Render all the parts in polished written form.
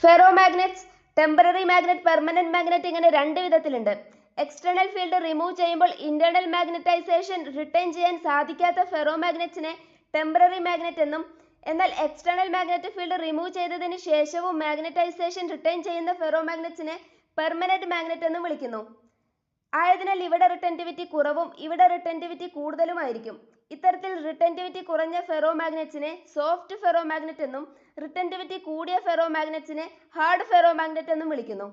Ferro magnets, temporary magnet, permanent magnet ഇങ്ങനെ രണ്ട് വിധത്തിലുണ്ട്. External field remove ചെയ്യുമ്പോൾ ഇന്റേണൽ മാഗ്നറ്റൈസേഷൻ റിട്ടേൺ ചെയ്യാൻ സാധിക്കാത്ത ഫെറോ മാഗ്നറ്റ്സിനെ ടെമ്പററി മാഗ്നറ്റ് എന്നും, എന്നാൽ എക്സ്റ്റേണൽ മാഗ്നറ്റിക് ഫീൽഡ് റിമൂവ് ചെയ്തതിന് ശേഷവും മാഗ്നറ്റൈസേഷൻ റിട്ടേൺ ചെയ്യുന്ന ഫെറോ മാഗ്നറ്റ്സിനെ പെർമനന്റ് മാഗ്നറ്റ് എന്നും വിളിക്കുന്നു. ആയതിനാൽ ഇവിടെ റിട്ടൻറ്റിവിറ്റി കുറവും ഇവിടെ റിട്ടൻറ്റിവിറ്റി കൂടുതലുമായിരിക്കും. ഇത്തരത്തിൽ റിട്ടൻറ്റിവിറ്റി കുറഞ്ഞ ഫെറോ മാഗ്നറ്റ്സിനെ സോഫ്റ്റ് ഫെറോ മാഗ്നറ്റ് എന്നും റിട്ടൻറ്റിവിറ്റി കൂടിയ ഫെറോ മാഗ്നറ്റ്സിനെ ഹാർഡ് ഫെറോ മാഗ്നറ്റ് എന്നും വിളിക്കുന്നു.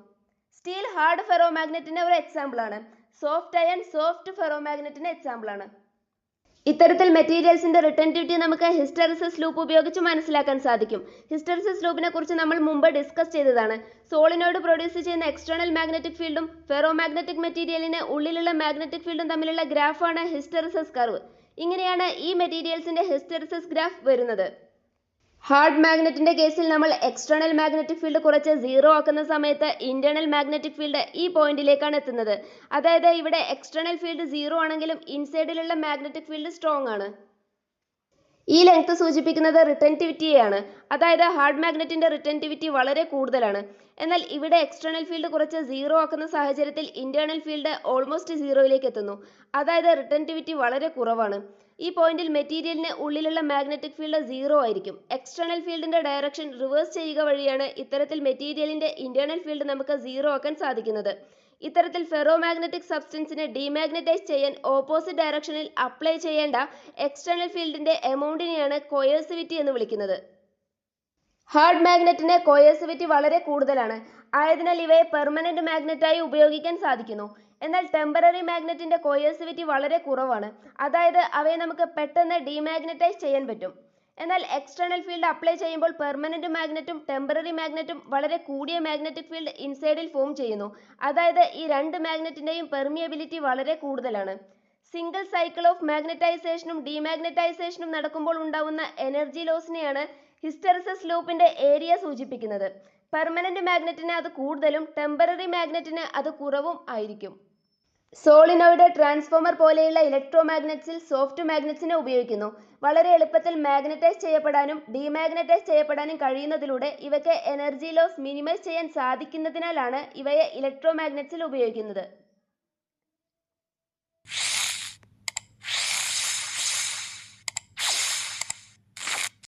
സ്റ്റീൽ ഹാർഡ് ഫെറോ മാഗ്നറ്റിന് ഒരു എക്സാമ്പിൾ ആണ്. സോഫ്റ്റ് അയൺ സോഫ്റ്റ് ഫെറോ മാഗ്നറ്റിന് എക്സാമ്പിൾ ആണ്. ഇത്തരത്തിൽ മെറ്റീരിയൽസിന്റെ റിട്ടൻറ്റിവിറ്റി നമുക്ക് ഹിസ്റ്റെറിസിസ് ലൂപ്പ് ഉപയോഗിച്ച് മനസ്സിലാക്കാൻ സാധിക്കും. ഹിസ്റ്റെറിസിസ് ലൂപ്പിനെ കുറിച്ച് നമ്മൾ മുമ്പ് ഡിസ്കസ് ചെയ്തതാണ്. സോളിനോയിഡ് പ്രൊഡ്യൂസ് ചെയ്യുന്ന എക്സ്റ്റേണൽ മാഗ്നറ്റിക് ഫീൽഡും ഫെറോ മാഗ്നറ്റിക് മെറ്റീരിയലിന് ഉള്ളിലുള്ള മാഗ്നറ്റിക് ഫീൽഡും തമ്മിലുള്ള ഗ്രാഫാണ് ഹിസ്റ്റെറിസിസ് കർവ്. ഇങ്ങനെയാണ് ഈ മെറ്റീരിയൽസിന്റെ ഹിസ്റ്റെറിസിസ് ഗ്രാഫ് വരുന്നത്. ഹാർഡ് മാഗ്നറ്റിന്റെ കേസിൽ നമ്മൾ എക്സ്റ്റേണൽ മാഗ്നറ്റിക് ഫീൽഡ് കുറച്ച് സീറോ ആക്കുന്ന സമയത്ത് ഇന്റേണൽ മാഗ്നറ്റിക് ഫീൽഡ് ഈ പോയിന്റിലേക്കാണ് എത്തുന്നത്. അതായത് ഇവിടെ എക്സ്റ്റേണൽ ഫീൽഡ് സീറോ ആണെങ്കിലും ഇൻസൈഡിലുള്ള മാഗ്നറ്റിക് ഫീൽഡ് സ്ട്രോങ് ആണ്. ഈ ലെങ്ത് സൂചിപ്പിക്കുന്നത് റിട്ടൻറ്റിവിറ്റിയെയാണ്. അതായത് ഹാർഡ് മാഗ്നറ്റിന്റെ റിട്ടൻറ്റിവിറ്റി വളരെ കൂടുതലാണ്. എന്നാൽ ഇവിടെ എക്സ്റ്റേണൽ ഫീൽഡ് കുറച്ച് സീറോ ആക്കുന്ന സാഹചര്യത്തിൽ ഇന്റേണൽ ഫീൽഡ് ഓൾമോസ്റ്റ് സീറോയിലേക്ക് എത്തുന്നു. അതായത് റിട്ടൻറ്റിവിറ്റി വളരെ കുറവാണ്. ഈ പോയിന്റിൽ മെറ്റീരിയലിന് ഉള്ളിലുള്ള മാഗ്നറ്റിക് ഫീൽഡ് സീറോ ആയിരിക്കും. എക്സ്റ്റേണൽ ഫീൽഡിന്റെ ഡയറക്ഷൻ റിവേഴ്സ് ചെയ്യുക വഴിയാണ് ഇത്തരത്തിൽ മെറ്റീരിയലിന്റെ ഇന്റേണൽ ഫീൽഡ് നമുക്ക് സീറോ ആക്കാൻ സാധിക്കുന്നത്. ഇത്തരത്തിൽ ഫെറോ മാഗ്നറ്റിക് സബ്സ്റ്റൻസിനെ ഡീമാഗ്നറ്റൈസ് ചെയ്യാൻ ഓപ്പോസിറ്റ് ഡയറക്ഷനിൽ അപ്ലൈ ചെയ്യേണ്ട എക്സ്റ്റേണൽ ഫീൽഡിന്റെ എമൗണ്ടിനെയാണ് കോയേഴ്സിവിറ്റി എന്ന് വിളിക്കുന്നത്. ഹാർഡ് മാഗ്നറ്റിന് കോയേഴ്സിവിറ്റി വളരെ കൂടുതലാണ്. ആയതിനാൽ ഇവയെ പെർമനന്റ് മാഗ്നറ്റായി ഉപയോഗിക്കാൻ സാധിക്കുന്നു. എന്നാൽ ടെമ്പററി മാഗ്നറ്റിന്റെ കോയേഴ്സിവിറ്റി വളരെ കുറവാണ്. അതായത് അവയെ നമുക്ക് പെട്ടെന്ന് ഡീമാഗ്നറ്റൈസ് ചെയ്യാൻ പറ്റും. എന്നാൽ എക്സ്റ്റേണൽ ഫീൽഡ് അപ്ലൈ ചെയ്യുമ്പോൾ പെർമനന്റ് മാഗ്നറ്റും ടെമ്പററി മാഗ്നറ്റും വളരെ കൂടിയ മാഗ്നറ്റിക് ഫീൽഡ് ഇൻസൈഡിൽ ഫോം ചെയ്യുന്നു. അതായത് ഈ രണ്ട് മാഗ്നറ്റിന്റെയും പെർമിയബിലിറ്റി വളരെ കൂടുതലാണ്. സിംഗിൾ സൈക്കിൾ ഓഫ് മാഗ്നറ്റൈസേഷനും ഡീമാഗ്നറ്റൈസേഷനും നടക്കുമ്പോൾ ഉണ്ടാവുന്ന എനർജി ലോസിനെയാണ് ഹിസ്റ്റെറിസിസ് ലൂപ്പിന്റെ ഏരിയ സൂചിപ്പിക്കുന്നത്. പെർമനന്റ് മാഗ്നറ്റിന് അത് കൂടുതലും ടെമ്പററി മാഗ്നറ്റിന് അത് കുറവും ആയിരിക്കും. സോളിനോയിഡ്, ട്രാൻസ്ഫോമർ പോലെയുള്ള ഇലക്ട്രോ മാഗ്നറ്റ്സിൽ സോഫ്റ്റ് മാഗ്നറ്റ്സിനെ ഉപയോഗിക്കുന്നു. വളരെ എളുപ്പത്തിൽ മാഗ്നറ്റൈസ് ചെയ്യപ്പെടാനും ഡീമാഗ്നറ്റൈസ് ചെയ്യപ്പെടാനും കഴിയുന്നതിലൂടെ ഇവയ്ക്ക് എനർജി ലോസ് മിനിമൈസ് ചെയ്യാൻ സാധിക്കുന്നതിനാലാണ് ഇവയെ ഇലക്ട്രോ മാഗ്നറ്റ്സിൽ ഉപയോഗിക്കുന്നത്.